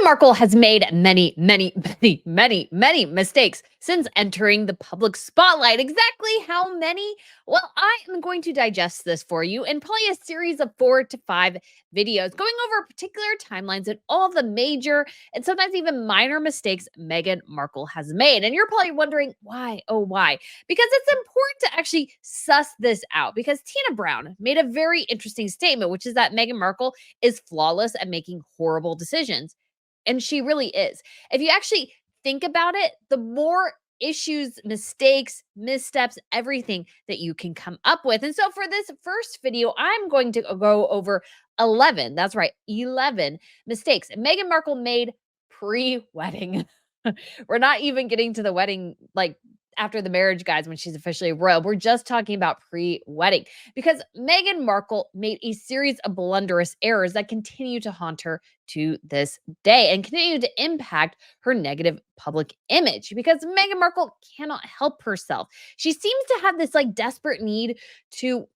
Markle has made many mistakes since entering the public spotlight. Exactly how many? Well, I am going to digest this for you in probably a series of 4 to 5 videos going over particular timelines and all the major and sometimes even minor mistakes Meghan Markle has made. And you're probably wondering why? Oh, why? Because it's important to actually suss this out because Tina Brown made a very interesting statement, which is that Meghan Markle is flawless at making horrible decisions. And she really is. If you actually think about it, the more issues, mistakes, missteps, everything that you can come up with. And so for this first video, I'm going to go over 11. That's right, 11 mistakes Meghan Markle made pre-wedding. We're not even getting to the wedding, like after the marriage, guys, when she's officially royal. We're just talking about pre-wedding because Meghan Markle made a series of blunderous errors that continue to haunt her to this day and continue to impact her negative public image because Meghan Markle cannot help herself. She seems to have this like desperate need to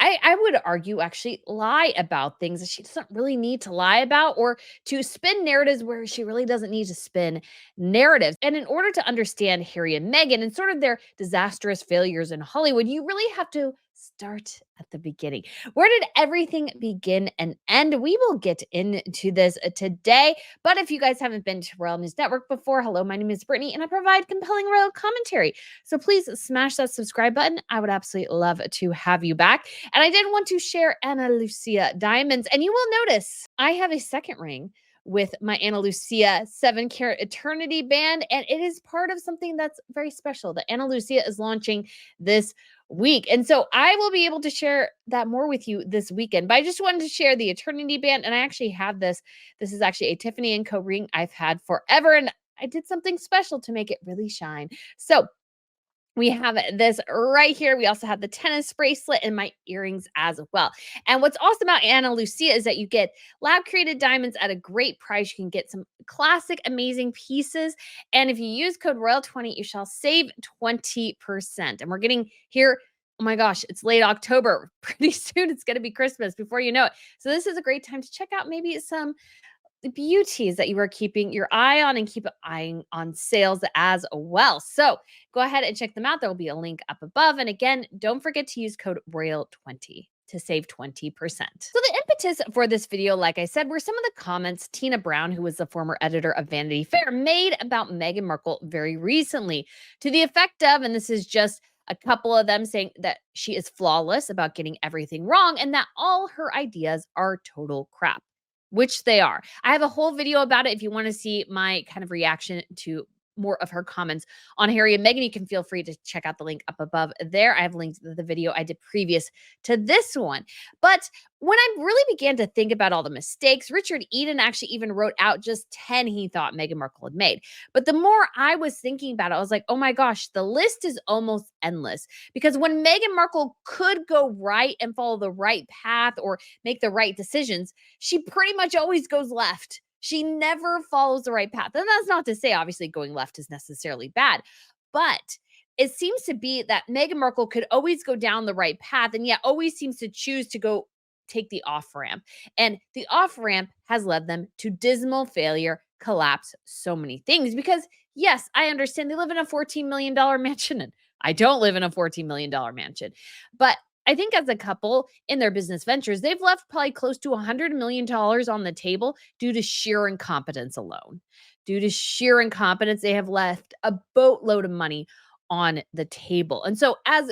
I would argue actually lie about things that she doesn't really need to lie about or to spin narratives where she really doesn't need to spin narratives. And in order to understand Harry and Meghan and sort of their disastrous failures in Hollywood, you really have to start at the beginning. Where did everything begin and end? We will get into this today. But if you guys haven't been to Royal News Network before, hello, my name is Brittany and I provide compelling royal commentary. So please smash that subscribe button. I would absolutely love to have you back. And I did want to share Ana Lucia diamonds. And you will notice I have a second ring with my Ana Lucia 7-carat eternity band. And it is part of something that's very special that Ana Lucia is launching this week. And so I will be able to share that more with you this weekend. But I just wanted to share the eternity band. And I actually have this. This is actually a Tiffany & Co. ring I've had forever. And I did something special to make it really shine. So we have this right here. We also have the tennis bracelet and my earrings as well. And what's awesome about Ana Lucia is that you get lab created diamonds at a great price. You can get some classic, amazing pieces. And if you use code ROYAL20, you shall save 20%. And we're getting here. Oh my gosh, it's late October. Pretty soon it's going to be Christmas before you know it. So this is a great time to check out maybe some the beauties that you are keeping your eye on and keep eyeing on sales as well. So go ahead and check them out. There will be a link up above. And again, don't forget to use code ROYAL20 to save 20%. So the impetus for this video, like I said, were some of the comments Tina Brown, who was the former editor of Vanity Fair, made about Meghan Markle very recently to the effect of, and this is just a couple of them saying that she is flawless about getting everything wrong and that all her ideas are total crap, which they are. I have a whole video about it. If you want to see my kind of reaction to more of her comments on Harry and Meghan, you can feel free to check out the link up above there. I have linked to the video I did previous to this one. But when I really began to think about all the mistakes, Richard Eden actually even wrote out just 10 he thought Meghan Markle had made. But the more I was thinking about it, I was like, oh my gosh, the list is almost endless. Because when Meghan Markle could go right and follow the right path or make the right decisions, she pretty much always goes left. She never follows the right path. And that's not to say, obviously, going left is necessarily bad. But it seems to be that Meghan Markle could always go down the right path and yet always seems to choose to go take the off ramp. And the off ramp has led them to dismal failure, collapse, so many things. Because, yes, I understand they live in a $14 million mansion. And I don't live in a $14 million mansion. But I think as a couple in their business ventures, they've left probably close to $100 million on the table due to sheer incompetence alone. Due to sheer incompetence, they have left a boatload of money on the table. And so as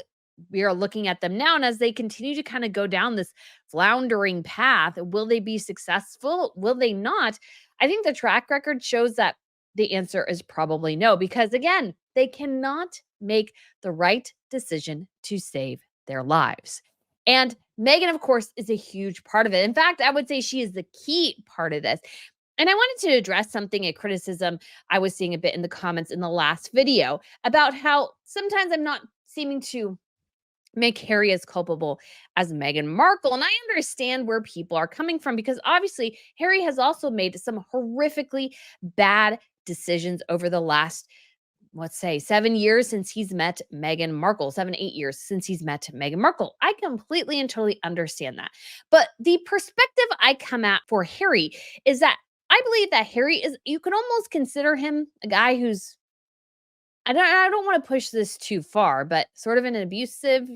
we are looking at them now, and as they continue to kind of go down this floundering path, will they be successful? Will they not? I think the track record shows that the answer is probably no, because again, they cannot make the right decision to save their lives. And Meghan, of course, is a huge part of it. In fact, I would say she is the key part of this. And I wanted to address something, a criticism I was seeing a bit in the comments in the last video about how sometimes I'm not seeming to make Harry as culpable as Meghan Markle. And I understand where people are coming from because obviously Harry has also made some horrifically bad decisions over the last, let's say, 7 years since he's met Meghan Markle, 7, 8 years since he's met Meghan Markle. I completely and totally understand that. But the perspective I come at for Harry is that I believe that Harry is, you can almost consider him a guy who's, I don't wanna push this too far, but sort of an abusive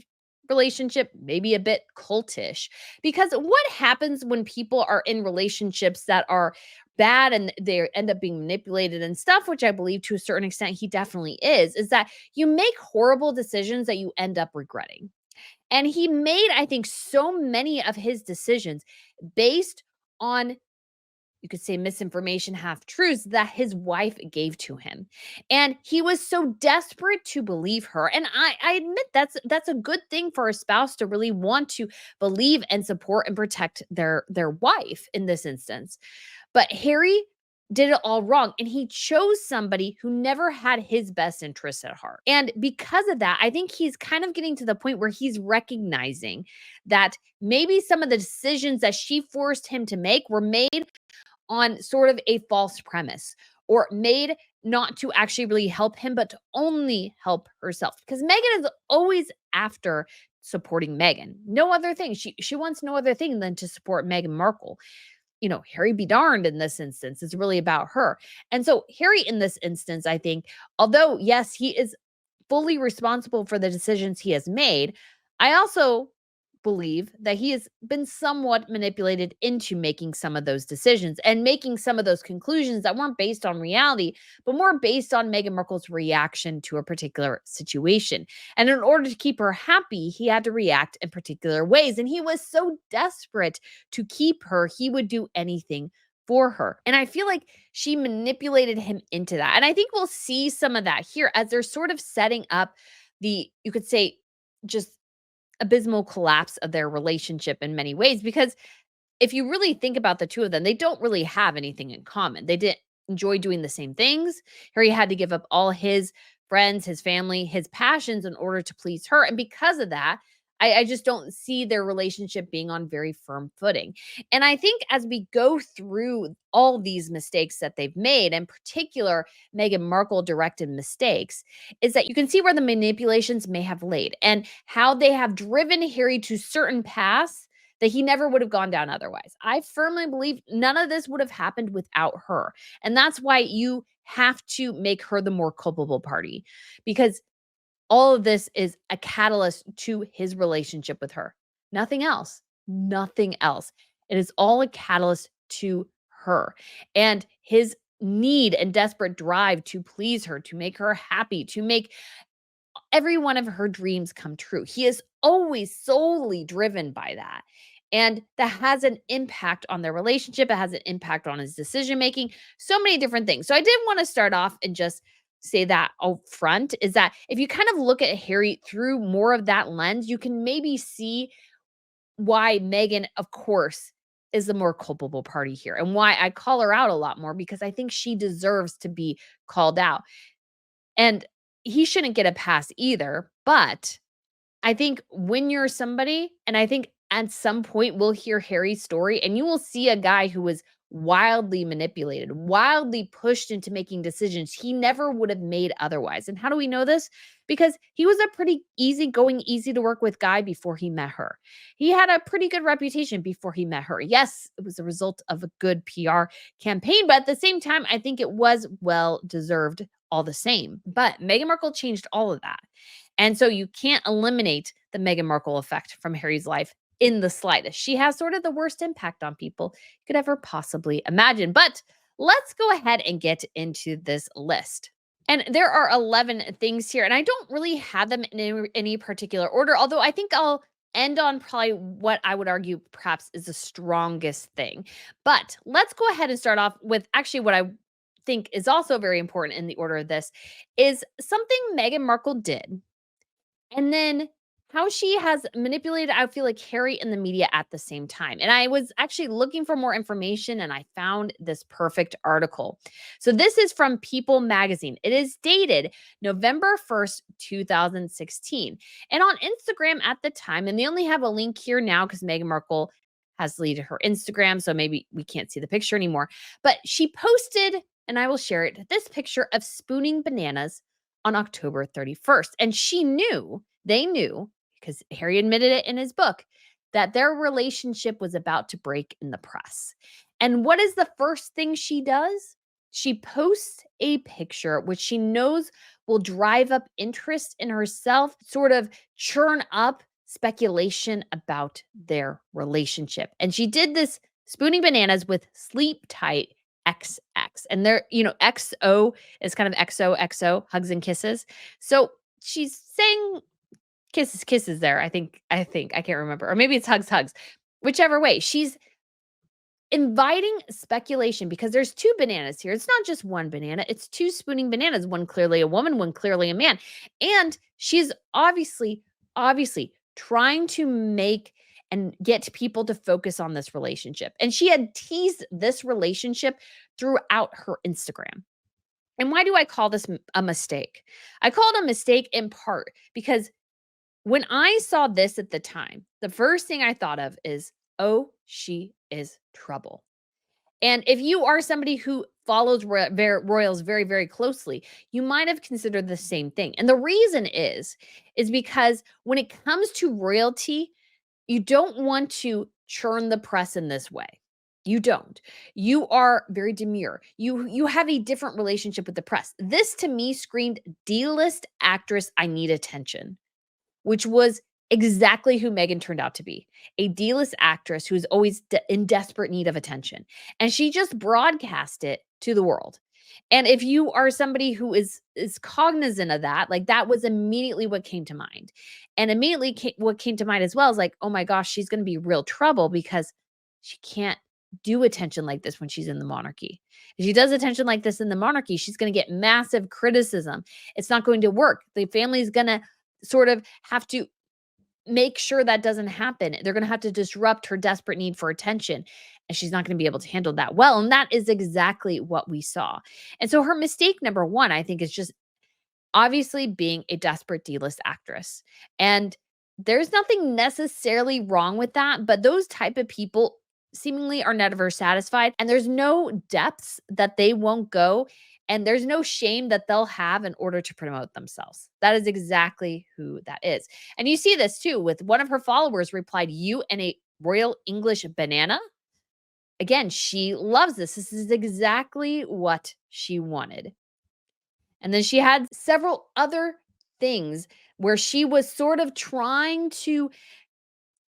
relationship, maybe a bit cultish. Because what happens when people are in relationships that are bad and they end up being manipulated and stuff, which I believe to a certain extent he definitely is that you make horrible decisions that you end up regretting. And he made, I think, so many of his decisions based on, you could say, misinformation, half truths that his wife gave to him. And he was so desperate to believe her. And I admit that's a good thing for a spouse to really want to believe and support and protect their wife in this instance. But Harry did it all wrong, and he chose somebody who never had his best interests at heart. And because of that, I think he's kind of getting to the point where he's recognizing that maybe some of the decisions that she forced him to make were made on sort of a false premise, or made not to actually really help him, but to only help herself. Because Megan is always after supporting Megan. No other thing. She wants no other thing than to support Meghan Markle. Harry be darned in this instance is really about her. And so Harry in this instance, I think, although yes, he is fully responsible for the decisions he has made, I also believe that he has been somewhat manipulated into making some of those decisions and making some of those conclusions that weren't based on reality, but more based on Meghan Markle's reaction to a particular situation. And in order to keep her happy, he had to react in particular ways. And he was so desperate to keep her, he would do anything for her. And I feel like she manipulated him into that. And I think we'll see some of that here as they're sort of setting up you could say, just abysmal collapse of their relationship in many ways. Because if you really think about the two of them, they don't really have anything in common. They didn't enjoy doing the same things. Harry had to give up all his friends, his family, his passions in order to please her. And because of that, I just don't see their relationship being on very firm footing. And I think as we go through all these mistakes that they've made, in particular, Meghan Markle directed mistakes, is that you can see where the manipulations may have laid and how they have driven Harry to certain paths that he never would have gone down otherwise. I firmly believe none of this would have happened without her. And that's why you have to make her the more culpable party, because all of this is a catalyst to his relationship with her. Nothing else. Nothing else. It is all a catalyst to her and his need and desperate drive to please her, to make her happy, to make every one of her dreams come true. He is always solely driven by that. And that has an impact on their relationship. It has an impact on his decision making, so many different things. So I did want to start off and just say that up front, is that if you kind of look at Harry through more of that lens, you can maybe see why Meghan, of course, is the more culpable party here, and why I call her out a lot more, because I think she deserves to be called out. And he shouldn't get a pass either, but I think when you're somebody, and I think at some point we'll hear Harry's story and you will see a guy who was wildly manipulated, wildly pushed into making decisions he never would have made otherwise. And how do we know this? Because he was a pretty easygoing, easy to work with guy before he met her. He had a pretty good reputation before he met her. Yes, it was a result of a good PR campaign, but at the same time, I think it was well deserved all the same. But Meghan Markle changed all of that. And so you can't eliminate the Meghan Markle effect from Harry's life in the slightest. She has sort of the worst impact on people you could ever possibly imagine. But let's go ahead and get into this list. And there are 11 things here, and I don't really have them in any particular order, although I think I'll end on probably what I would argue perhaps is the strongest thing. But let's go ahead and start off with actually what I think is also very important in the order of this, is something Meghan Markle did, and then how she has manipulated, I feel like, Harry and the media at the same time. And I was actually looking for more information and I found this perfect article. So this is from People magazine. It is dated November 1st, 2016. And on Instagram at the time, and they only have a link here now because Meghan Markle has deleted her Instagram, so maybe we can't see the picture anymore. But she posted, and I will share it, this picture of spooning bananas on October 31st. And they knew, because Harry admitted it in his book, that their relationship was about to break in the press. And what is the first thing she does? She posts a picture which she knows will drive up interest in herself, sort of churn up speculation about their relationship. And she did this spooning bananas with sleep tight XX. And there, XO is kind of XOXO, hugs and kisses. So she's saying kisses, kisses there. I can't remember. Or maybe it's hugs, hugs. Whichever way. She's inviting speculation because there's two bananas here. It's not just one banana, it's two spooning bananas, one clearly a woman, one clearly a man. And she's obviously trying to make and get people to focus on this relationship. And she had teased this relationship throughout her Instagram. And why do I call this a mistake? I call it a mistake in part because when I saw this at the time, the first thing I thought of is, oh, she is trouble. And if you are somebody who follows royals very, very closely, you might have considered the same thing. And the reason is because when it comes to royalty, you don't want to churn the press in this way. You don't. You are very demure. You have a different relationship with the press. This to me screamed D-list actress, I need attention, which was exactly who Meghan turned out to be, a D-list actress who is always in desperate need of attention. And she just broadcast it to the world. And if you are somebody who is cognizant of that, like that was immediately what came to mind. And what came to mind as well is like, oh my gosh, she's going to be real trouble because she can't do attention like this when she's in the monarchy. If she does attention like this in the monarchy, she's going to get massive criticism. It's not going to work. The family is going to sort of have to make sure that doesn't happen. They're going to have to disrupt her desperate need for attention, and she's not going to be able to handle that well. And that is exactly what we saw. And so her mistake number one, I think, is just obviously being a desperate D-list actress. And there's nothing necessarily wrong with that, but those type of people seemingly are never satisfied, and there's no depths that they won't go, and there's no shame that they'll have in order to promote themselves. That is exactly who that is. And you see this too with one of her followers replied, "You and a Royal English banana?" Again, she loves this. This is exactly what she wanted. And then she had several other things where she was sort of trying to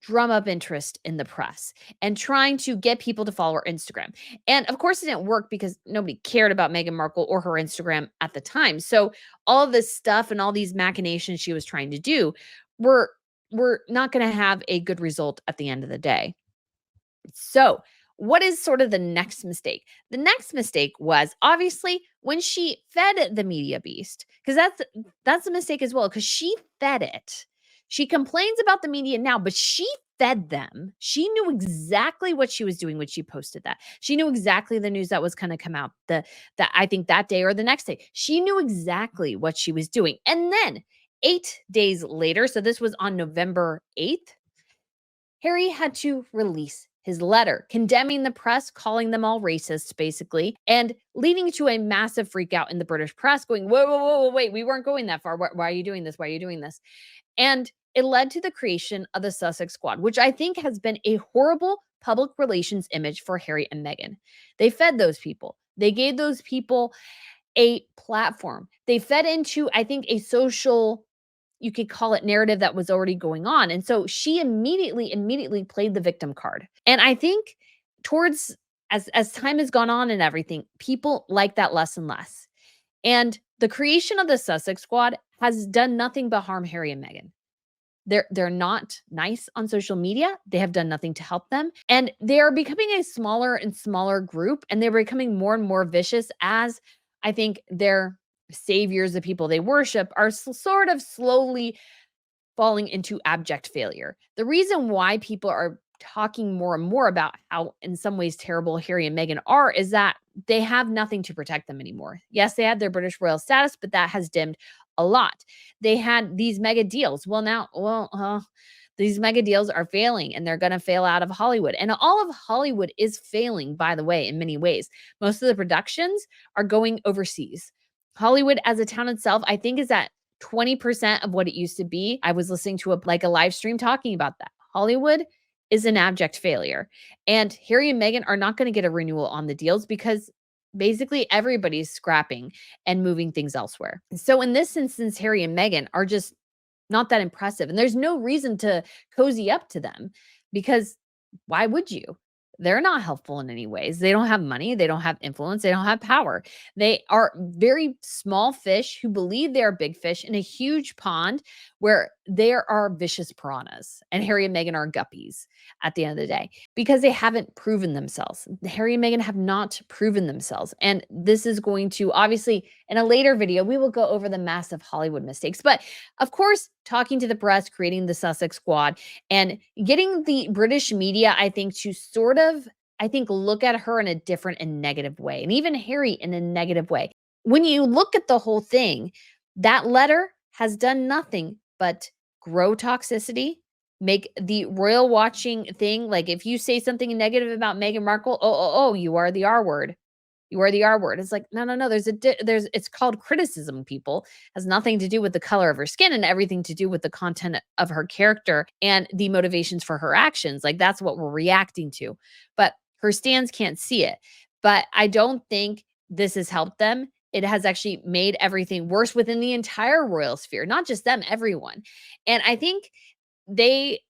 drum up interest in the press and trying to get people to follow her Instagram. And of course, it didn't work because nobody cared about Meghan Markle or her Instagram at the time. So all of this stuff and all these machinations she was trying to do were not going to have a good result at the end of the day. So, what is sort of the next mistake? The next mistake was obviously when she fed the media beast, because that's a mistake as well, because she fed it. She complains about the media now, but she fed them. She knew exactly what she was doing when she posted that. She knew exactly the news that was going to come out that I think that day or the next day. She knew exactly what she was doing. And then 8 days later, so this was on November 8th, Harry had to release his letter condemning the press, calling them all racist, basically, and leading to a massive freak out in the British press going, whoa, whoa, whoa, whoa, wait, we weren't going that far. Why are you doing this? Why are you doing this? And it led to the creation of the Sussex Squad, which I think has been a horrible public relations image for Harry and Meghan. They fed those people. They gave those people a platform. They fed into, I think, a social, you could call it, narrative that was already going on. And so she immediately played the victim card. And I think towards as time has gone on and everything, people like that less and less. And the creation of the Sussex Squad has done nothing but harm Harry and Meghan. They're not nice on social media. They have done nothing to help them. And they are becoming a smaller and smaller group, and they're becoming more and more vicious as I think their saviors, the people they worship, are sort of slowly falling into abject failure. The reason why people are talking more and more about how, in some ways, terrible Harry and Meghan are is that they have nothing to protect them anymore. Yes, they had their British royal status, but that has dimmed a lot. They had these mega deals. These mega deals are failing and they're going to fail out of Hollywood. And all of Hollywood is failing, by the way, in many ways. Most of the productions are going overseas. Hollywood as a town itself, I think, is at 20% of what it used to be. I was listening to a live stream talking about that. Hollywood is an abject failure. And Harry and Meghan are not going to get a renewal on the deals because basically everybody's scrapping and moving things elsewhere. So in this instance, Harry and Meghan are just not that impressive. And there's no reason to cozy up to them because why would you? They're not helpful in any ways. They don't have money. They don't have influence. They don't have power. They are very small fish who believe they are big fish in a huge pond where there are vicious piranhas. And Harry and Meghan are guppies at the end of the day because they haven't proven themselves. Harry and Meghan have not proven themselves. And this is going to obviously, in a later video, we will go over the massive Hollywood mistakes. But of course, talking to the press, creating the Sussex Squad, and getting the British media, I think, to sort of, I think, look at her in a different and negative way, and even Harry in a negative way. When you look at the whole thing, that letter has done nothing but grow toxicity, make the royal watching thing like if you say something negative about Meghan Markle, oh, you are the R word. You are the R word. It's like, no, no, no. There's it's called criticism, people. Has nothing to do with the color of her skin and everything to do with the content of her character and the motivations for her actions. Like that's what we're reacting to. But her stands can't see it. But I don't think this has helped them. It has actually made everything worse within the entire royal sphere, not just them, everyone. And I think they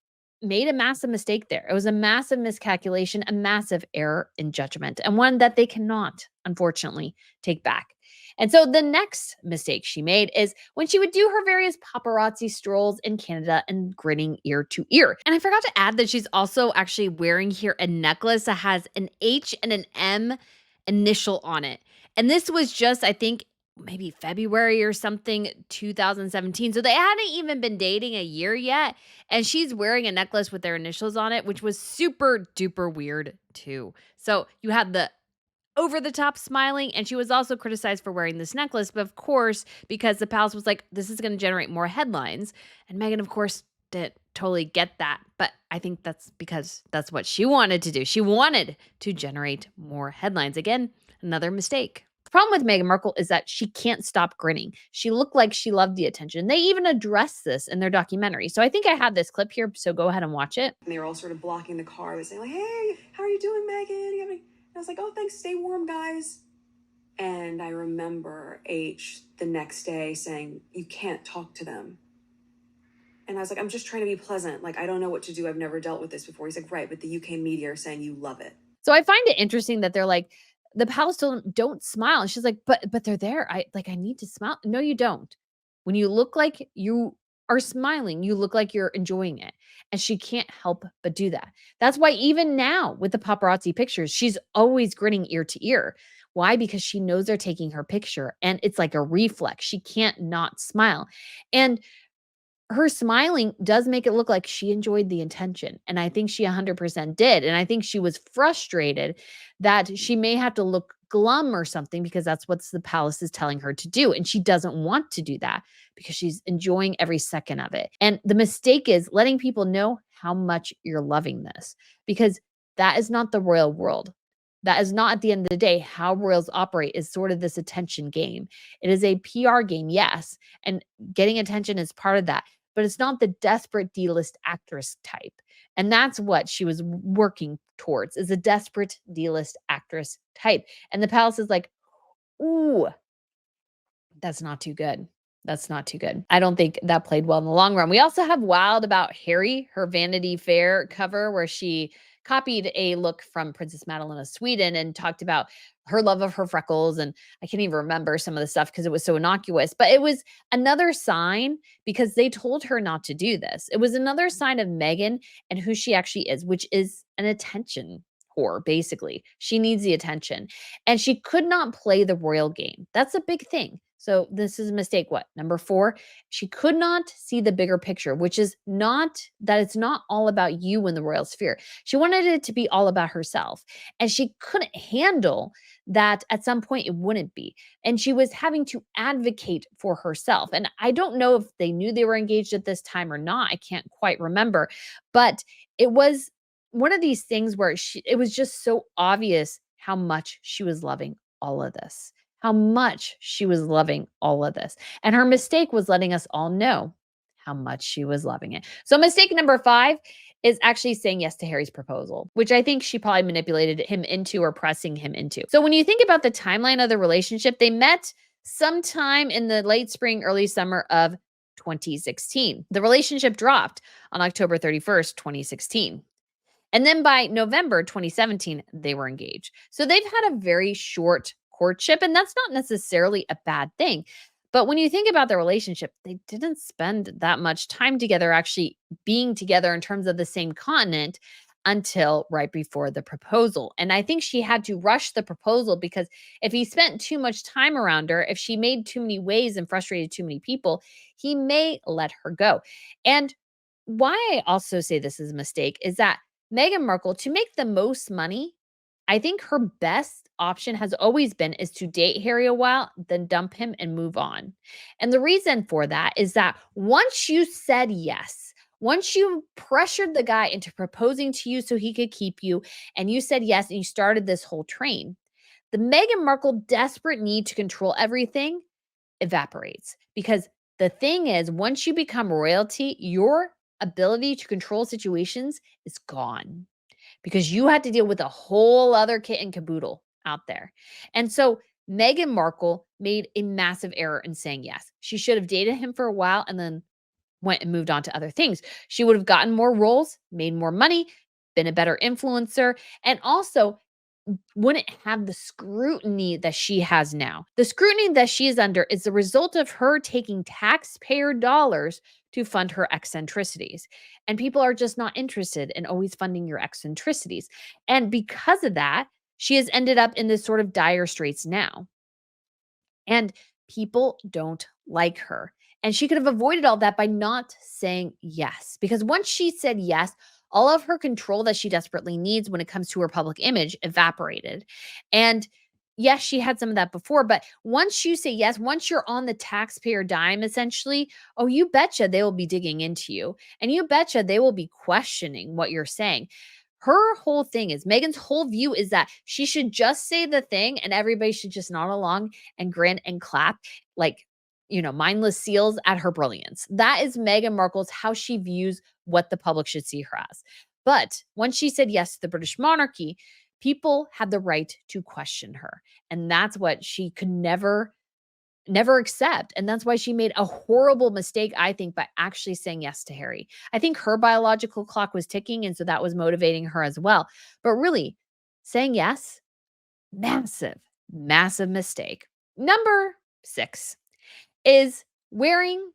made a massive mistake there. It was a massive miscalculation, a massive error in judgment, and one that they cannot, unfortunately, take back. And so the next mistake she made is when she would do her various paparazzi strolls in Canada and grinning ear to ear. And I forgot to add that she's also actually wearing here a necklace that has an H and an M initial on it. And this was just, I think, maybe February or something, 2017. So they hadn't even been dating a year yet. And she's wearing a necklace with their initials on it, which was super duper weird too. So you had the over the top smiling, and she was also criticized for wearing this necklace. But of course, because the palace was like, this is going to generate more headlines. And Meghan, of course, didn't totally get that. But I think that's because that's what she wanted to do. She wanted to generate more headlines. Again, another mistake. The problem with Meghan Markle is that she can't stop grinning. She looked like she loved the attention. They even addressed this in their documentary. So I think I have this clip here, so go ahead and watch it. And they were all sort of blocking the car and saying like, hey, how are you doing, Meghan? And I was like, oh, thanks, stay warm, guys. And I remember H the next day saying, you can't talk to them. And I was like, I'm just trying to be pleasant. Like, I don't know what to do. I've never dealt with this before. He's like, right, but the UK media are saying you love it. So I find it interesting that they're like, the palace don't smile. And she's like, but they're there. I need to smile. No, you don't. When you look like you are smiling, you look like you're enjoying it. And she can't help but do that. That's why even now with the paparazzi pictures, she's always grinning ear to ear. Why? Because she knows they're taking her picture and it's like a reflex. She can't not smile. And her smiling does make it look like she enjoyed the attention, and I think she 100% did, and I think she was frustrated that she may have to look glum or something because that's what the palace is telling her to do, and she doesn't want to do that because she's enjoying every second of it. And the mistake is letting people know how much you're loving this because that is not the royal world. That is not at the end of the day how royals operate is sort of this attention game. It is a PR game, yes, and getting attention is part of that, but it's not the desperate D-list actress type. And that's what she was working towards is a desperate D-list actress type. And the palace is like, ooh, that's not too good. That's not too good. I don't think that played well in the long run. We also have Wild About Harry, her Vanity Fair cover, where she copied a look from Princess Madeleine of Sweden and talked about her love of her freckles. And I can't even remember some of the stuff because it was so innocuous. But it was another sign because they told her not to do this. It was another sign of Meghan and who she actually is, which is an attention whore, basically. She needs the attention. And she could not play the royal game. That's a big thing. So this is a mistake. What? Number 4, she could not see the bigger picture, which is not that it's not all about you in the royal sphere. She wanted it to be all about herself. And she couldn't handle that at some point it wouldn't be. And she was having to advocate for herself. And I don't know if they knew they were engaged at this time or not. I can't quite remember. But it was one of these things where it was just so obvious how much she was loving all of this. How much she was loving all of this. And her mistake was letting us all know how much she was loving it. So mistake number 5 is actually saying yes to Harry's proposal, which I think she probably manipulated him into or pressing him into. So when you think about the timeline of the relationship, they met sometime in the late spring, early summer of 2016. The relationship dropped on October 31st, 2016. And then by November 2017, they were engaged. So they've had a very short courtship, and that's not necessarily a bad thing. But when you think about the relationship, they didn't spend that much time together actually being together in terms of the same continent until right before the proposal. And I think she had to rush the proposal because if he spent too much time around her, if she made too many waves and frustrated too many people, he may let her go. And why I also say this is a mistake is that Meghan Markle, to make the most money, I think her best option has always been is to date Harry a while, then dump him and move on. And the reason for that is that once you said yes, once you pressured the guy into proposing to you so he could keep you, and you said yes, and you started this whole train, the Meghan Markle desperate need to control everything evaporates. Because the thing is, once you become royalty, your ability to control situations is gone because you had to deal with a whole other kit and caboodle out there. And so Meghan Markle made a massive error in saying yes. She should have dated him for a while and then went and moved on to other things. She would have gotten more roles, made more money, been a better influencer, and also wouldn't have the scrutiny that she has now. The scrutiny that she is under is the result of her taking taxpayer dollars to fund her eccentricities. And people are just not interested in always funding your eccentricities. And because of that, she has ended up in this sort of dire straits now. And people don't like her. And she could have avoided all that by not saying yes. Because once she said yes, all of her control that she desperately needs when it comes to her public image evaporated. And yes, she had some of that before, but once you say yes, once you're on the taxpayer dime, essentially, oh, you betcha they will be digging into you. And you betcha they will be questioning what you're saying. Her whole thing is Meghan's whole view is that she should just say the thing and everybody should just nod along and grin and clap like, mindless seals at her brilliance. That is Meghan Markle's how she views what the public should see her as. But when she said yes to the British monarchy, people had the right to question her. And that's what she could never accept. And that's why she made a horrible mistake, I think, by actually saying yes to Harry. I think her biological clock was ticking. And so that was motivating her as well. But really, saying yes, massive, massive mistake. Number 6 is wearing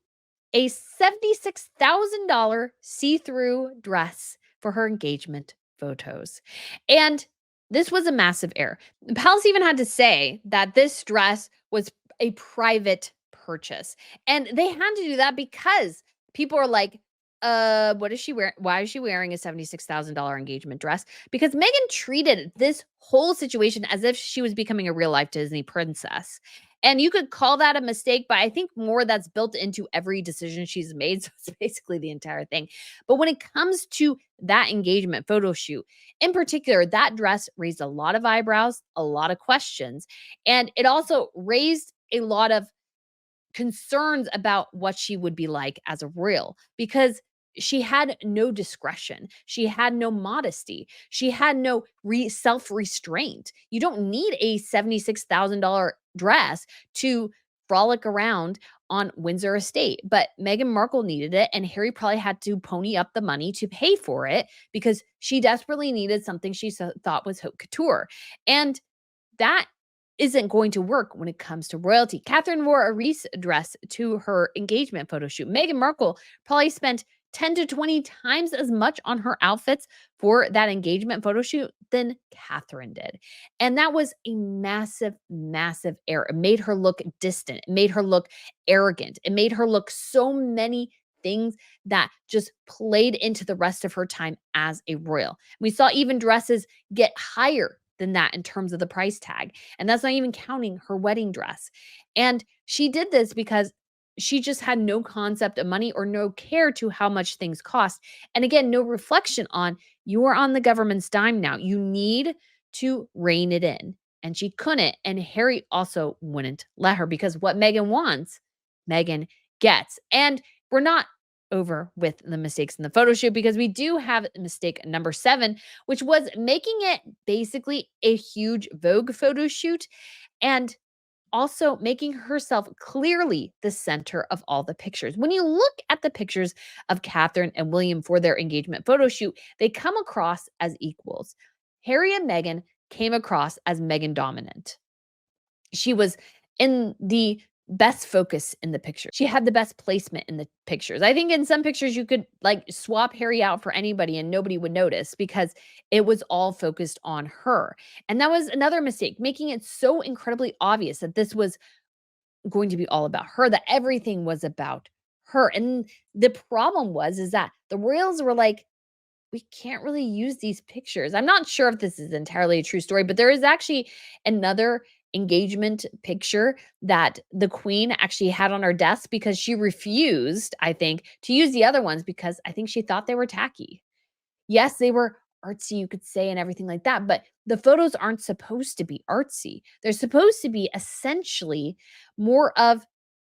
a $76,000 see through dress for her engagement photos. And this was a massive error. The palace even had to say that this dress was a private purchase. And they had to do that because people are like, what is she wearing? Why is she wearing a $76,000 engagement dress? Because Meghan treated this whole situation as if she was becoming a real life Disney princess. And you could call that a mistake, but I think more that's built into every decision she's made. So it's basically the entire thing. But when it comes to that engagement photo shoot, in particular, that dress raised a lot of eyebrows, a lot of questions, and it also raised a lot of concerns about what she would be like as a royal because she had no discretion. She had no modesty. She had no self restraint. You don't need a $76,000 dress to frolic around on Windsor Estate, but Meghan Markle needed it, and Harry probably had to pony up the money to pay for it because she desperately needed something she thought was haute couture. And that isn't going to work when it comes to royalty. Catherine wore a Reese dress to her engagement photo shoot. Meghan Markle probably spent 10 to 20 times as much on her outfits for that engagement photo shoot than Catherine did. And that was a massive, massive error. It made her look distant. It made her look arrogant. It made her look so many things that just played into the rest of her time as a royal. We saw even dresses get higher than that in terms of the price tag. And that's not even counting her wedding dress. And she did this because she just had no concept of money or no care to how much things cost. And again, no reflection on you are on the government's dime now. You need to rein it in. And she couldn't. And Harry also wouldn't let her because what Meghan wants, Meghan gets. And we're not over with the mistakes in the photo shoot because we do have mistake number 7, which was making it basically a huge Vogue photo shoot and also making herself clearly the center of all the pictures. When you look at the pictures of Catherine and William for their engagement photo shoot, they come across as equals. Harry and Meghan came across as Meghan dominant. She was in the best focus in the picture. She had the best placement in the pictures. I think in some pictures you could like swap Harry out for anybody and nobody would notice because it was all focused on her. And that was another mistake, making it so incredibly obvious that this was going to be all about her, that everything was about her. And the problem was is that the royals were like, we can't really use these pictures. I'm not sure if this is entirely a true story, but there is actually another engagement picture that the queen actually had on her desk because she refused, I think, to use the other ones because I think she thought they were tacky. Yes, they were artsy, you could say, and everything like that, but the photos aren't supposed to be artsy. They're supposed to be essentially more of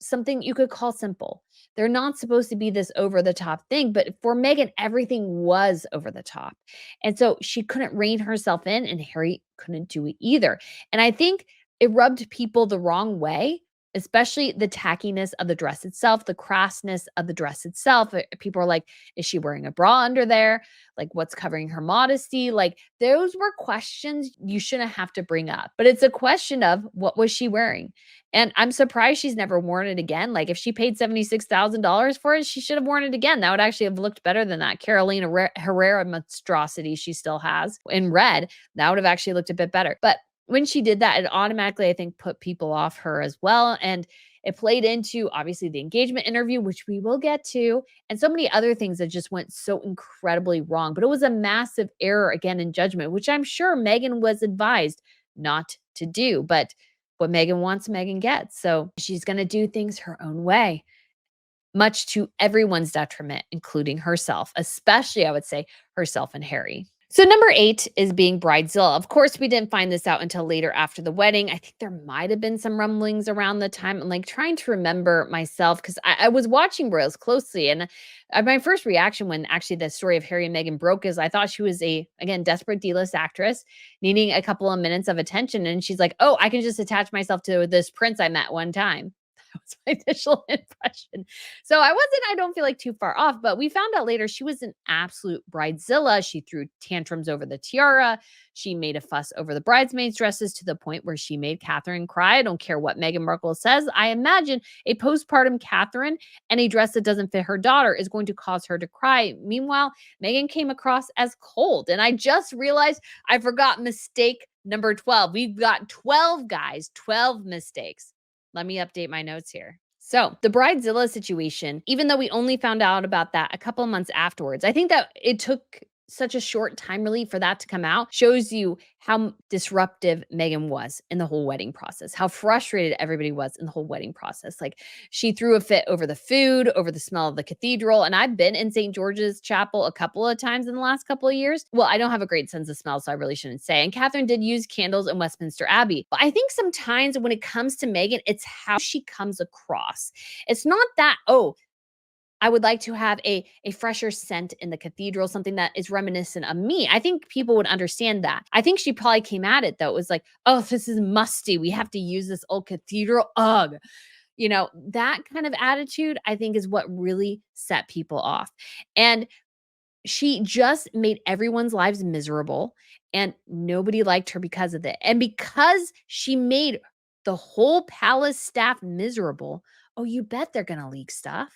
something you could call simple. They're not supposed to be this over the top thing, but for Meghan, everything was over the top. And so she couldn't rein herself in, and Harry couldn't do it either. And I think it rubbed people the wrong way, especially the tackiness of the dress itself, the crassness of the dress itself. People are like, is she wearing a bra under there? Like, what's covering her modesty? Like, those were questions you shouldn't have to bring up. But it's a question of what was she wearing? And I'm surprised she's never worn it again. Like, if she paid $76,000 for it, she should have worn it again. That would actually have looked better than that Carolina Herrera monstrosity she still has in red. That would have actually looked a bit better. But when she did that, it automatically, I think, put people off her as well. And it played into obviously the engagement interview, which we will get to, and so many other things that just went so incredibly wrong. But it was a massive error again in judgment, which I'm sure Meghan was advised not to do. But what Meghan wants, Meghan gets. So she's going to do things her own way, much to everyone's detriment, including herself, especially, I would say, herself and Harry. So number 8 is being bridezilla. Of course, we didn't find this out until later after the wedding. I think there might have been some rumblings around the time. I'm like trying to remember myself because I was watching Royals closely. And my first reaction when actually the story of Harry and Meghan broke is I thought she was a, again, desperate D-list actress needing a couple of minutes of attention. And she's like, oh, I can just attach myself to this prince I met one time. That was my initial impression. So I don't feel like too far off, but we found out later she was an absolute bridezilla. She threw tantrums over the tiara. She made a fuss over the bridesmaids' dresses to the point where she made Catherine cry. I don't care what Meghan Markle says. I imagine a postpartum Catherine and a dress that doesn't fit her daughter is going to cause her to cry. Meanwhile, Meghan came across as cold. And I just realized I forgot mistake number 12. We've got 12 guys, 12 mistakes. Let me update my notes here. So, the bridezilla situation, even though we only found out about that a couple of months afterwards, I think that it took such a short time really for that to come out, shows you how disruptive Meghan was in the whole wedding process, how frustrated everybody was in the whole wedding process. Like, she threw a fit over the food, over the smell of the cathedral. And I've been in St. George's Chapel a couple of times in the last couple of years. Well, I don't have a great sense of smell, so I really shouldn't say. And Catherine did use candles in Westminster Abbey. But I think sometimes when it comes to Meghan, it's how she comes across. It's not that, oh, I would like to have a fresher scent in the cathedral, something that is reminiscent of me. I think people would understand that. I think she probably came at it though. It was like, oh, this is musty. We have to use this old cathedral. Ugh. You know, that kind of attitude, I think, is what really set people off. And she just made everyone's lives miserable and nobody liked her because of it. And because she made the whole palace staff miserable, oh, you bet they're going to leak stuff.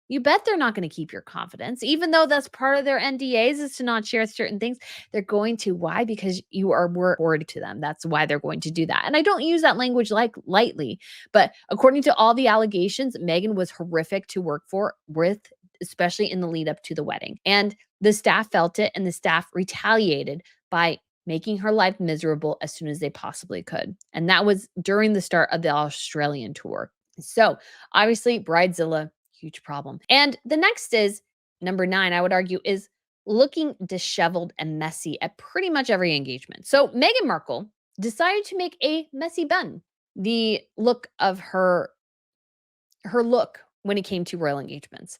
You bet they're not going to keep your confidence, even though that's part of their NDAs is to not share certain things. They're going to. Why? Because you are word to them. That's why they're going to do that. And I don't use that language like lightly, but according to all the allegations, Meghan was horrific to work for with, especially in the lead up to the wedding. And the staff felt it and the staff retaliated by making her life miserable as soon as they possibly could. And that was during the start of the Australian tour. So obviously, bridezilla, huge problem. And the next is number 9, I would argue, is looking disheveled and messy at pretty much every engagement. So Meghan Markle decided to make a messy bun the look of her look when it came to royal engagements.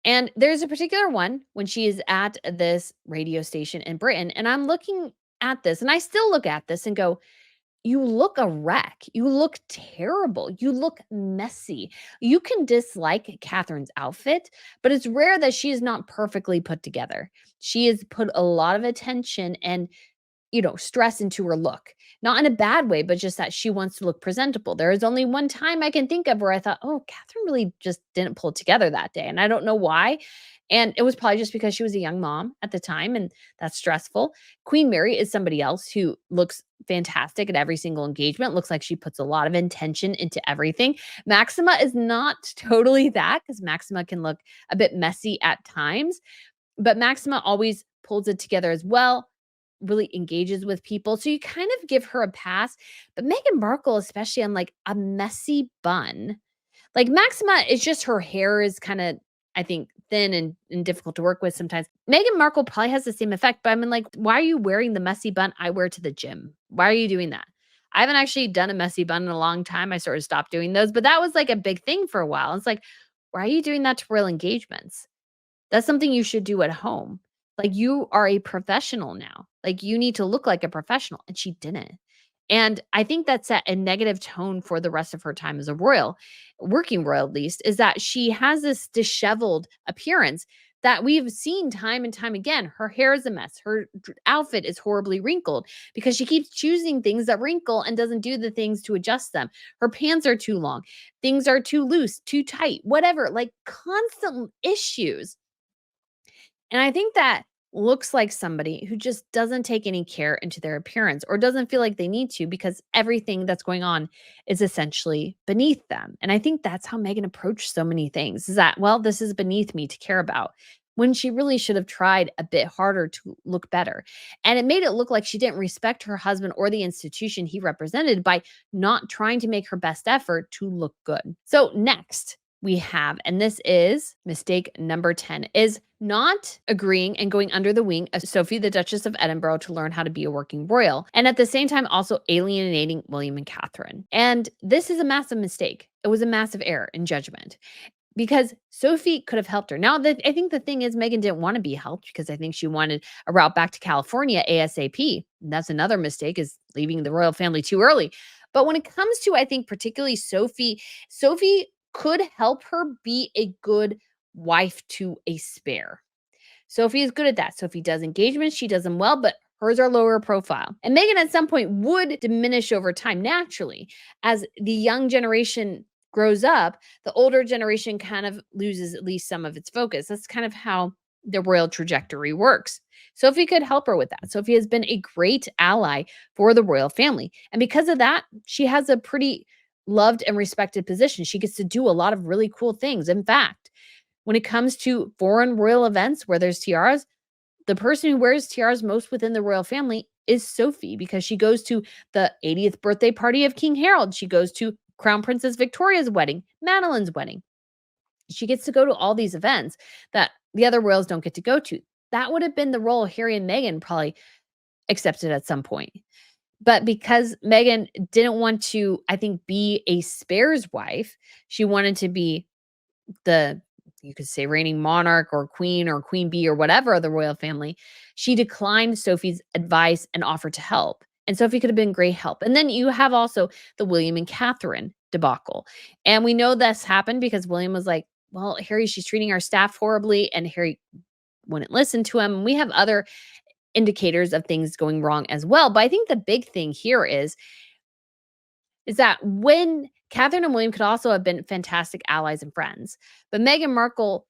And there's a particular one when she is at this radio station in Britain, and I'm looking at this, and I still look at this and go, you look a wreck. You look terrible. You look messy. You can dislike Catherine's outfit, but it's rare that she is not perfectly put together. She has put a lot of attention and stress into her look. Not in a bad way, but just that she wants to look presentable. There is only one time I can think of where I thought, oh, Catherine really just didn't pull it together that day. And I don't know why. And it was probably just because she was a young mom at the time, and that's stressful. Queen Mary is somebody else who looks fantastic at every single engagement, looks like she puts a lot of intention into everything. Maxima is not totally that, because Maxima can look a bit messy at times, but Maxima always pulls it together as well, really engages with people. So you kind of give her a pass. But Meghan Markle, especially on like a messy bun, like Maxima is just her hair is kind of, I think, thin and difficult to work with sometimes. Meghan Markle probably has the same effect, but I mean, like, why are you wearing the messy bun I wear to the gym? Why are you doing that? I haven't actually done a messy bun in a long time. I sort of stopped doing those, but that was like a big thing for a while. It's like, why are you doing that to real engagements? That's something you should do at home. Like, you are a professional now. Like, you need to look like a professional, and she didn't. And I think that set a negative tone for the rest of her time as a royal, working royal at least, is that she has this disheveled appearance that we've seen time and time again. Her hair is a mess. Her outfit is horribly wrinkled because she keeps choosing things that wrinkle and doesn't do the things to adjust them. Her pants are too long. Things are too loose, too tight, whatever, like constant issues. And I think that looks like somebody who just doesn't take any care into their appearance or doesn't feel like they need to because everything that's going on is essentially beneath them. And I think that's how Meghan approached so many things is that, well, this is beneath me to care about. When she really should have tried a bit harder to look better. And it made it look like she didn't respect her husband or the institution he represented by not trying to make her best effort to look good. So, next, we have, and this is mistake number 10, is not agreeing and going under the wing of Sophie, the Duchess of Edinburgh, to learn how to be a working royal, and at the same time also alienating William and Catherine. And this is a massive mistake. It was a massive error in judgment because Sophie could have helped her. Now, I think the thing is Meghan didn't want to be helped because I think she wanted a route back to California ASAP. And that's another mistake, is leaving the royal family too early. But when it comes to, I think, particularly Sophie could help her be a good wife to a spare. Sophie is good at that. Sophie does engagements, she does them well, but hers are lower profile. And Meghan at some point would diminish over time naturally. As the young generation grows up, the older generation kind of loses at least some of its focus. That's kind of how the royal trajectory works. Sophie could help her with that. Sophie has been a great ally for the royal family. And because of that, she has a pretty loved and respected position. She gets to do a lot of really cool things. In fact, when it comes to foreign royal events where there's tiaras, the person who wears tiaras most within the royal family is Sophie, because she goes to the 80th birthday party of King Harold. She goes to Crown Princess Victoria's wedding, Madeline's wedding. She gets to go to all these events that the other royals don't get to go to. That would have been the role Harry and Meghan probably accepted at some point. But because Meghan didn't want to, I think, be a spares wife, she wanted to be the, you could say, reigning monarch or queen bee or whatever of the royal family. She declined Sophie's advice and offered to help. And Sophie could have been great help. And then you have also the William and Catherine debacle. And we know this happened because William was like, well, Harry, she's treating our staff horribly. And Harry wouldn't listen to him. We have other indicators of things going wrong as well. But I think the big thing here is that when Catherine and William could also have been fantastic allies and friends, but Meghan Markle,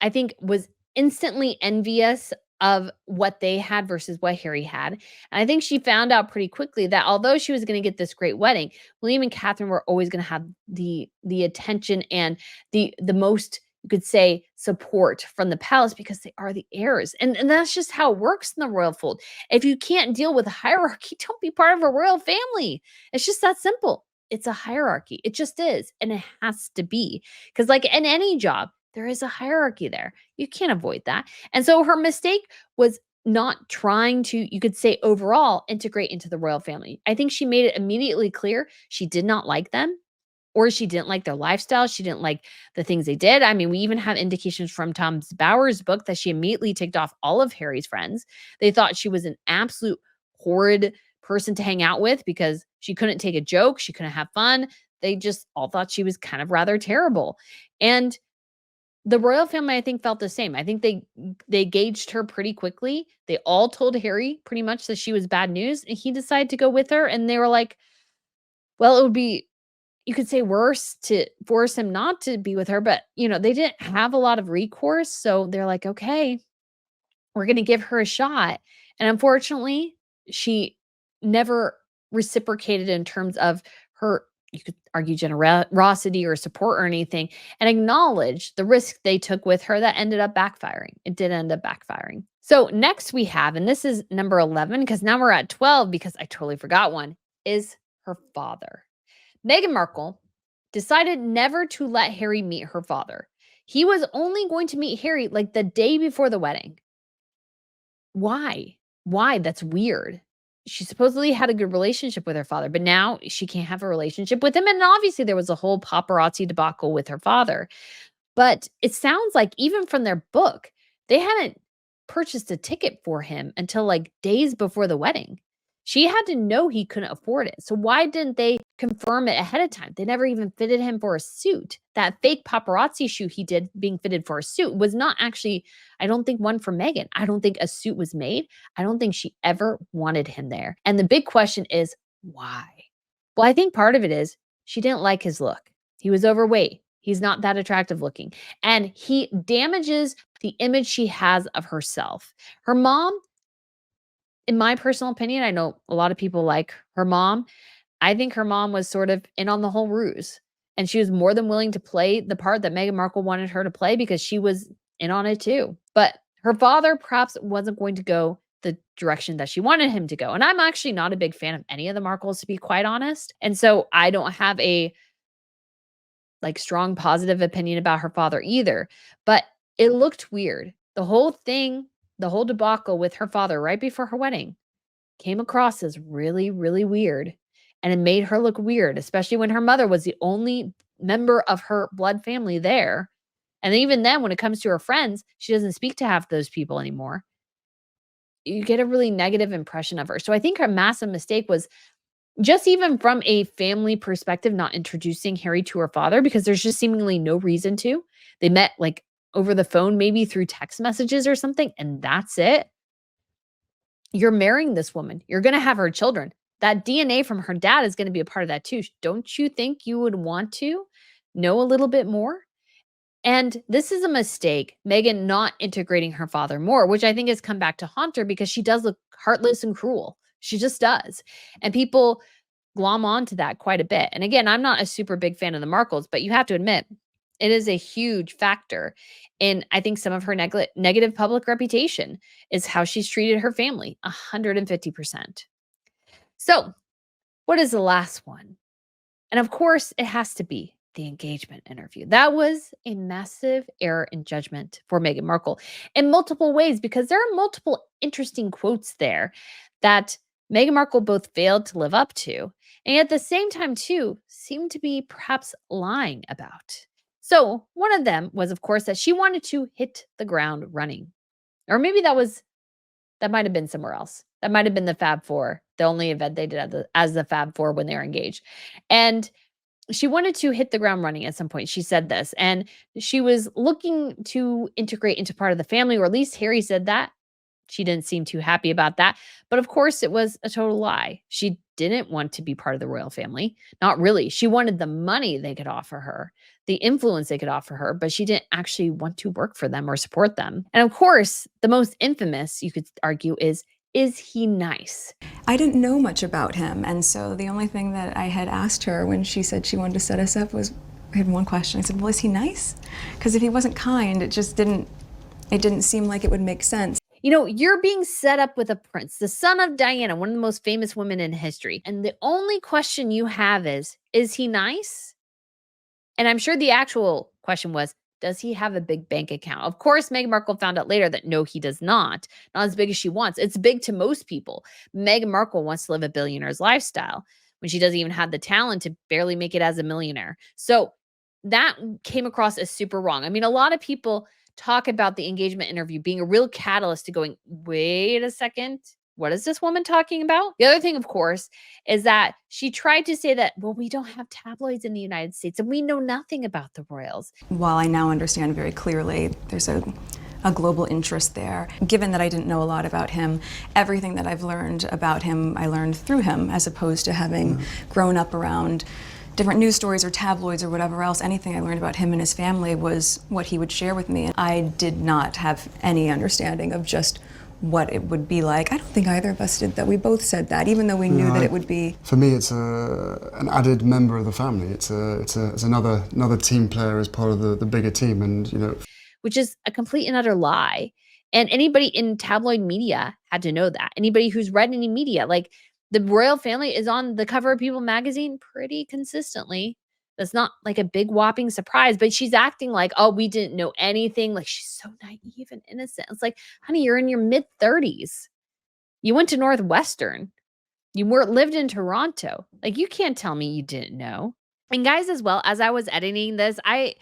I think, was instantly envious of what they had versus what Harry had. And I think she found out pretty quickly that although she was going to get this great wedding, William and Catherine were always going to have the attention and the most, you could say, support from the palace because they are the heirs. And that's just how it works in the royal fold. If you can't deal with a hierarchy, don't be part of a royal family. It's just that simple. It's a hierarchy. It just is. And it has to be. Because, like in any job, there is a hierarchy there. You can't avoid that. And so her mistake was not trying to, you could say, overall integrate into the royal family. I think she made it immediately clear she did not like them. or she didn't like their lifestyle. She didn't like the things they did. I mean, we even have indications from Tom Bauer's book that she immediately ticked off all of Harry's friends. They thought she was an absolute horrid person to hang out with because she couldn't take a joke, she couldn't have fun. They just all thought she was kind of rather terrible. And the royal family, I think, felt the same. I think they gauged her pretty quickly. They all told Harry pretty much that she was bad news, and he decided to go with her. And they were like, well, it would be, you could say, worse to force him not to be with her, but they didn't have a lot of recourse. So they're like, okay, we're going to give her a shot. And unfortunately, she never reciprocated in terms of her, you could argue, generosity or support or anything, and acknowledge the risk they took with her that ended up backfiring. It did end up backfiring. So next we have, and this is number 11, because now we're at 12 because I totally forgot one, is her father. Meghan Markle decided never to let Harry meet her father. He was only going to meet Harry like the day before the wedding. Why? Why? That's weird. She supposedly had a good relationship with her father, but now she can't have a relationship with him. And obviously, there was a whole paparazzi debacle with her father. But it sounds like even from their book, they hadn't purchased a ticket for him until like days before the wedding. She had to know he couldn't afford it. So why didn't they confirm it ahead of time? They never even fitted him for a suit. That fake paparazzi shoot he did being fitted for a suit was not actually, I don't think, one for Meghan. I don't think a suit was made. I don't think she ever wanted him there. And the big question is, why? Well, I think part of it is she didn't like his look. He was overweight. He's not that attractive looking. And he damages the image she has of herself. Her mom, in my personal opinion, I know a lot of people like her mom. I think her mom was sort of in on the whole ruse. And she was more than willing to play the part that Meghan Markle wanted her to play because she was in on it too. But her father perhaps wasn't going to go the direction that she wanted him to go. And I'm actually not a big fan of any of the Markles, to be quite honest. And so I don't have a strong positive opinion about her father either. But it looked weird. The whole thing, the whole debacle with her father right before her wedding came across as really, really weird. And it made her look weird, especially when her mother was the only member of her blood family there. And even then, when it comes to her friends, she doesn't speak to half those people anymore. You get a really negative impression of her. So I think her massive mistake was just even from a family perspective, not introducing Harry to her father because there's just seemingly no reason to. They met like over the phone, maybe through text messages or something, and that's it. You're marrying this woman. You're going to have her children. That DNA from her dad is going to be a part of that too. Don't you think you would want to know a little bit more? And this is a mistake, Meghan not integrating her father more, which I think has come back to haunt her because she does look heartless and cruel. She just does. And people glom onto that quite a bit. And again, I'm not a super big fan of the Markles, but you have to admit, it is a huge factor in, I think, some of her negative public reputation is how she's treated her family, 150%. So, what is the last one? And of course, it has to be the engagement interview. That was a massive error in judgment for Meghan Markle in multiple ways because there are multiple interesting quotes there that Meghan Markle both failed to live up to and at the same time, too, seemed to be perhaps lying about. So, one of them was, of course, that she wanted to hit the ground running. Or maybe that might have been somewhere else. That might have been the Fab Four, the only event they did as the Fab Four when they were engaged. And she wanted to hit the ground running at some point. She said this, and she was looking to integrate into part of the family, or at least Harry said that. She didn't seem too happy about that. But of course, it was a total lie. She didn't want to be part of the royal family. Not really. She wanted the money they could offer her, the influence they could offer her, but she didn't actually want to work for them or support them. And of course, the most infamous, you could argue, is he nice? I didn't know much about him, and so the only thing that I had asked her when she said she wanted to set us up was, I had one question. I said, well, is he nice? Because if he wasn't kind, it didn't seem like it would make sense. You're being set up with a prince, the son of Diana, one of the most famous women in history. And the only question you have is he nice? And I'm sure the actual question was, does he have a big bank account? Of course, Meghan Markle found out later that no, he does not. Not as big as she wants. It's big to most people. Meghan Markle wants to live a billionaire's lifestyle. when she doesn't even have the talent to barely make it as a millionaire. So that came across as super wrong. I mean, a lot of people talk about the engagement interview being a real catalyst to going, wait a second, what is this woman talking about? The other thing, of course, is that she tried to say that, well, we don't have tabloids in the United States and we know nothing about the royals. While I now understand very clearly there's a global interest there. Given that I didn't know a lot about him, everything that I've learned about him, I learned through him, as opposed to having grown up around different news stories or tabloids or whatever else. Anything I learned about him and his family was what he would share with me. I did not have any understanding of just what it would be like. I don't think either of us did that. We both said that, even though we knew that it would be. For me, it's an added member of the family. It's another team player as part of the bigger team, and which is a complete and utter lie. And anybody in tabloid media had to know that. Anybody who's read any media, like the royal family is on the cover of People magazine pretty consistently. That's not like a big whopping surprise, but she's acting like, oh, we didn't know anything. Like she's so naive and innocent. It's like, honey, you're in your mid 30s. You went to Northwestern. You lived in Toronto. Like you can't tell me you didn't know. And guys, as well, as I was editing this, I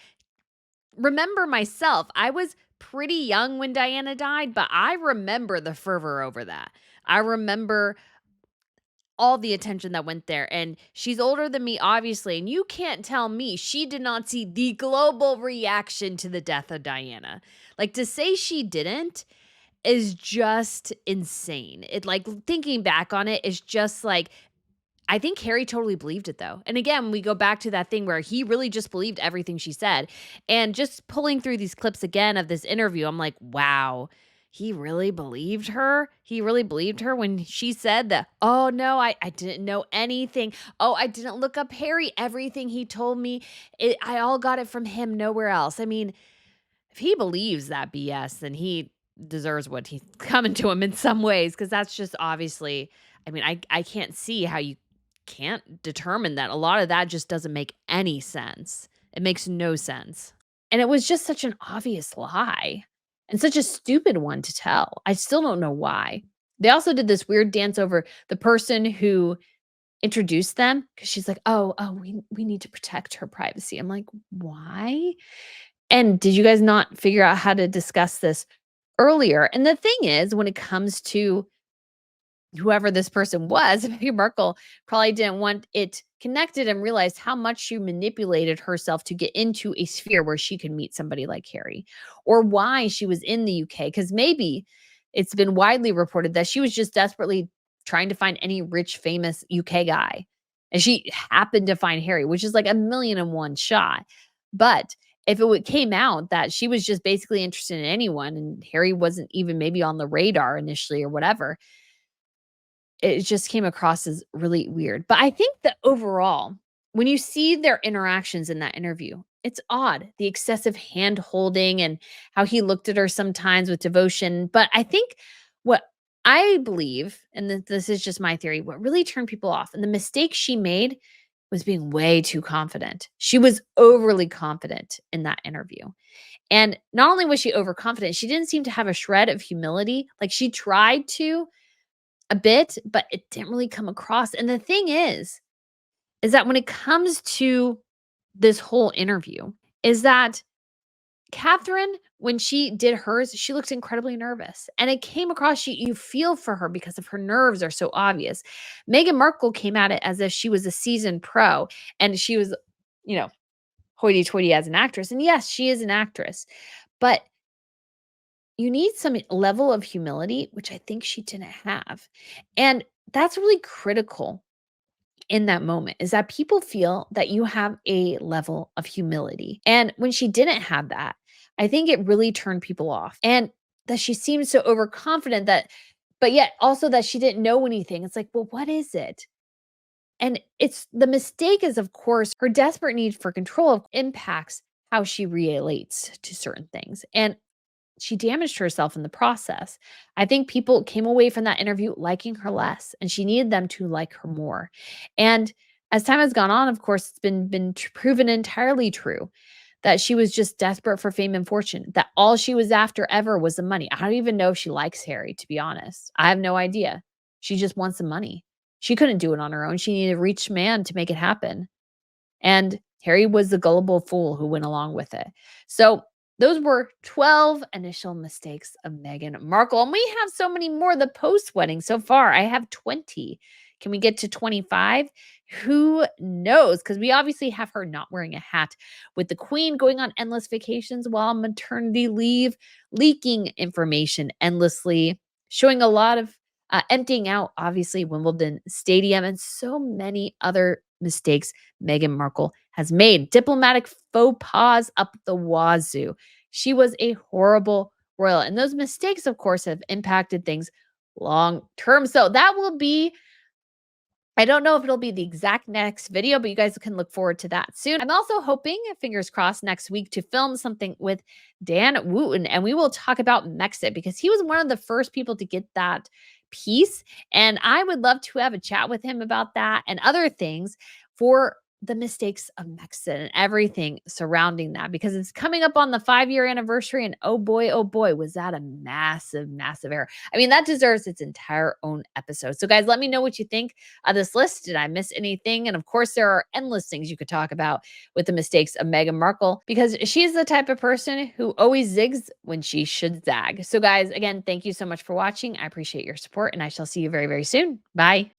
remember myself, I was pretty young when Diana died, but I remember the fervor over that. I remember all the attention that went there. And she's older than me, obviously. And you can't tell me she did not see the global reaction to the death of Diana. Like to say she didn't is just insane. It like thinking back on it is just like, I think Harry totally believed it though. And again, we go back to that thing where he really just believed everything she said. And just pulling through these clips again of this interview, I'm like, wow, he really believed her? He really believed her when she said that, oh no, I didn't know anything. Oh, I didn't look up Harry. Everything he told me, I all got it from him, nowhere else. I mean, if he believes that BS, then he deserves what he's coming to him in some ways, because that's just obviously, I mean, I can't see how you can't determine that. A lot of that just doesn't make any sense. It makes no sense. And it was just such an obvious lie and such a stupid one to tell. I still don't know why. They also did this weird dance over the person who introduced them because she's like, oh, we need to protect her privacy. I'm like, why? And did you guys not figure out how to discuss this earlier? And the thing is, when it comes to whoever this person was, Meghan Markle probably didn't want it connected and realized how much she manipulated herself to get into a sphere where she could meet somebody like Harry, or why she was in the UK. Because maybe it's been widely reported that she was just desperately trying to find any rich, famous UK guy. And she happened to find Harry, which is like a 1,000,001 shot. But if came out that she was just basically interested in anyone and Harry wasn't even maybe on the radar initially or whatever, it just came across as really weird. But I think that overall, when you see their interactions in that interview, it's odd, the excessive hand holding and how he looked at her sometimes with devotion. But I think what I believe, and this is just my theory, what really turned people off and the mistake she made was being way too confident. She was overly confident in that interview. And not only was she overconfident, she didn't seem to have a shred of humility. Like she tried to a bit, but it didn't really come across. And the thing is that when it comes to this whole interview, is that Catherine, when she did hers, she looked incredibly nervous. And it came across, you feel for her because of her nerves are so obvious. Meghan Markle came at it as if she was a seasoned pro and she was, hoity-toity as an actress. And yes, she is an actress. But you need some level of humility, which I think she didn't have. And that's really critical in that moment, is that people feel that you have a level of humility. And when she didn't have that, I think it really turned people off. And that she seemed so overconfident but yet also that she didn't know anything. It's like, well, what is it? And it's the mistake is, of course, her desperate need for control impacts how she relates to certain things. And she damaged herself in the process. I think people came away from that interview liking her less, and she needed them to like her more. And as time has gone on, of course, it's been proven entirely true that she was just desperate for fame and fortune, that all she was after ever was the money. I don't even know if she likes Harry, to be honest. I have no idea. She just wants the money. She couldn't do it on her own. She needed a rich man to make it happen. And Harry was the gullible fool who went along with it. So those were 12 initial mistakes of Meghan Markle. And we have so many more the post wedding so far. I have 20. Can we get to 25? Who knows? Because we obviously have her not wearing a hat with the queen, going on endless vacations while on maternity leave, leaking information endlessly, showing a lot of emptying out, obviously, Wimbledon Stadium, and so many other mistakes Meghan Markle has made. Diplomatic faux pas up the wazoo. She was a horrible royal. And those mistakes, of course, have impacted things long term. So that will be, I don't know if it'll be the exact next video, but you guys can look forward to that soon. I'm also hoping, fingers crossed, next week to film something with Dan Wooten, and we will talk about Mexit because he was one of the first people to get that piece. And I would love to have a chat with him about that and other things for the mistakes of Mexit and everything surrounding that because it's coming up on the 5-year anniversary. And oh boy, was that a massive, massive error. I mean, that deserves its entire own episode. So, guys, let me know what you think of this list. Did I miss anything? And of course, there are endless things you could talk about with the mistakes of Meghan Markle because she's the type of person who always zigs when she should zag. So, guys, again, thank you so much for watching. I appreciate your support, and I shall see you very, very soon. Bye.